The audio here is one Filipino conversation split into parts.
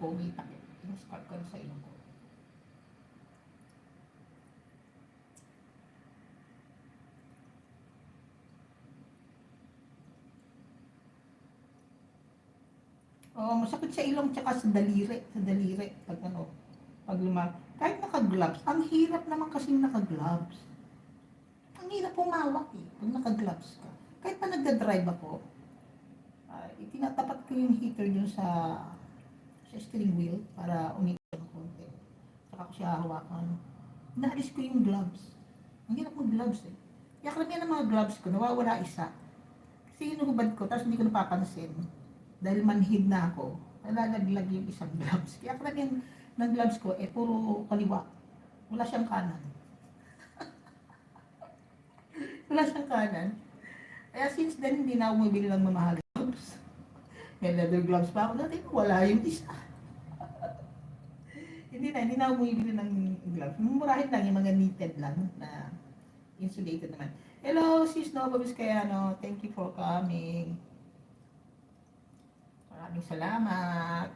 ko, may takip. Yung scarf ko sa ilong ko. Oo, masakit sa ilong tsaka sa daliri. Sa daliri. Pag ano, pag kahit naka-gloves, ang hirap naman kasing naka-gloves. Ang hirap humawak eh, pag naka-gloves ka. Kahit pa nagda-drive ako, itinatapat ko yung heater dun sa steering wheel para umikot ng konti. Saka ko siya hawakan. Naalis ko yung gloves. Ang hirap mag-gloves eh. Kaya karamihan ng mga gloves ko, nawawala isa. Kasi hinuhubad ko, tapos hindi ko napapansin. Dahil manhid na ako, nalalaglag yung isang gloves. Kaya karamihan ng gloves ko, puro kaliwa. Wala siyang kanan. Wala siyang kanan. Kaya since then, hindi na ako mabili ng mamahal gloves. May leather gloves pa ako. Dati wala yung isa. hindi na ako bumibili ng gloves. Mumurahin lang yung mga knitted lang na insulated naman. Hello, sis Nova Vizcayano. Thank you for coming. Maraming salamat.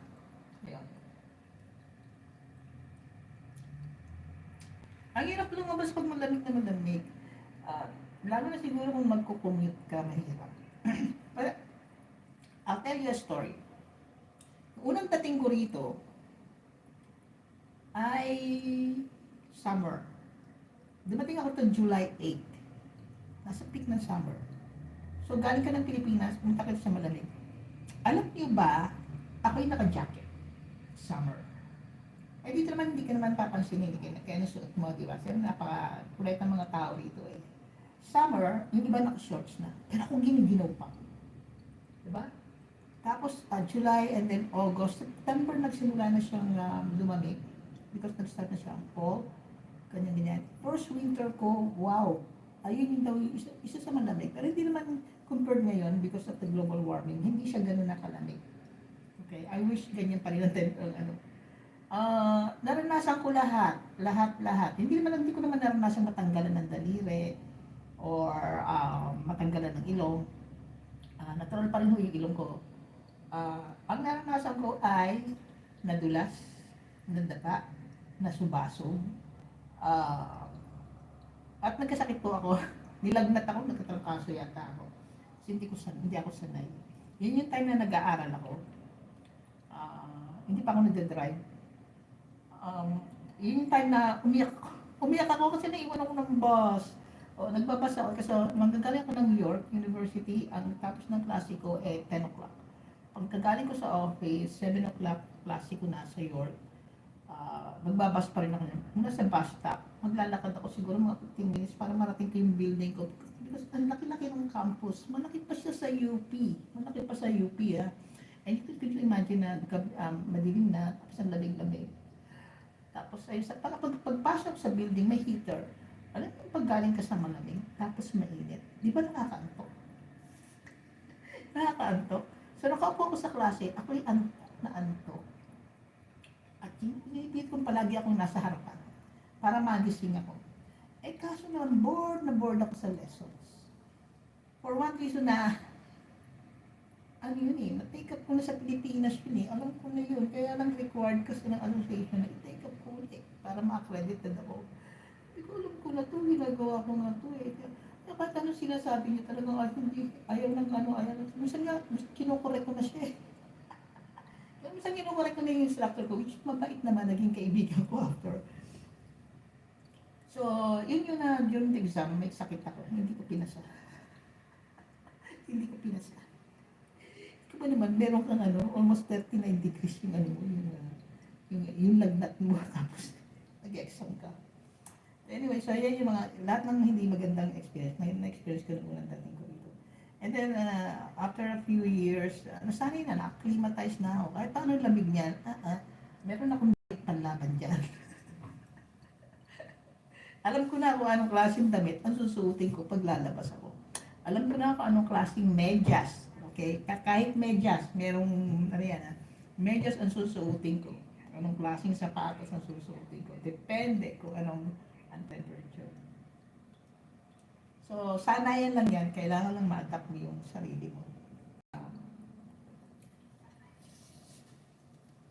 Ayun. Ang hirap lumabas pag malamig na malamig. Lalo na siguro kung magko-commute ka, mahirap. But, I'll tell you a story. Unang dating ko rito ay summer. Dumating ako to July 8. Nasa peak ng summer. So, galing ka ng Pilipinas, pumunta ka sa malamig. Alam niyo ba, ako'y naka-jacket. Summer. Dito naman, hindi ka naman papansinin. Kaya nasuot mo, di ba? Kasi napaka-kulit ng mga tao rito eh. Summer, yung iba naka-shorts na. Pero ako giniginaw pa. Diba? Tapos, July and then August, September, nagsimula na siyang lumamig. Because nag-start na siyang fall. Ganyan-ganyan. First winter ko, wow. Ayun yung daw yung isa sa malamig. Pero hindi naman compared ngayon because of the global warming. Hindi siya ganun nakalamig. Okay? I wish ganyan pa rin natin. Naranasan ko lahat. Lahat. Hindi ko naman naranasan matanggalan ng daliri or matanggalan ng ilong. Natural pa rin yung ilong ko. Ang naranasan ko ay nadulas, nadapa, nasubasog, at nagkasakit po ako. Nilagnat ako, nagkatrangkaso yata ako. Kasi hindi ako sanay. Yun yung time na nag-aaral ako. Hindi pa ako nagda-drive. Yun yung time na umiyak ako kasi naiwan ako ng bus. Nagbabas ako kasi manggagaling ako ng New York University. Ang tapos ng klase ko 10 o'clock. Pagkagaling ko sa office, 7 o'clock klase ko nasa York. Magbabas pa rin ako muna sa bus stop. Maglalakad ako siguro mga 15 minutes para marating ko yung building ko. Because ang laki-laki ng campus. Malaki pa siya sa UP. Malaki pa sa UP And you could imagine na madilim na, tapos ang lamig-lamig. Tapos ayun, pagpasok sa building, may heater. Alam mo, pag galing ka sa malamig, tapos mainit, di ba nakakaantok? Nakakaantok. So nakaupo ako sa klase, ako'y antok. At pinipit kong palagi akong nasa harapan para magising ako. Kaso naman, bored ako sa lessons. For one reason na, na-take up ko na sa Pilipinas yun Alam ko na yun. Kaya lang required kasi ng association na i-take up ko ulit para ma-accredited ako. Hindi ko alam ko na ito, ginagawa ko nga ito Kahit ano sinasabi niya talaga, hindi, ayaw. Minsan nga, kinukorek ko na siya Minsan kinukorek ko na yung instructor ko, which mabait naman, naging kaibigan ko after. So, yun na during the exam, may sakit ako. Hindi ko pinasa. Ikaw ba naman, meron kang almost 39 degrees yung lagnat mo, tapos nag-exam ka. Anyway, so yan yung lahat ng hindi magandang experience. Na-experience ko nung unang dating ko dito. And then, after a few years, nasanay na, na-acclimatize na ako. Kahit paano lamig niyan, meron akong panlaban dyan. Alam ko na kung anong klaseng damit ang susuotin ko pag lalabas ako. Alam ko na kung anong klaseng medyas. Okay? Kahit medyas, merong, medyas ang susuotin ko. Anong klaseng sapatos ang susuotin ko. Depende kung anong temperature. So, sanayan lang yan. Kailangan lang ma-adapt mo yung sarili mo.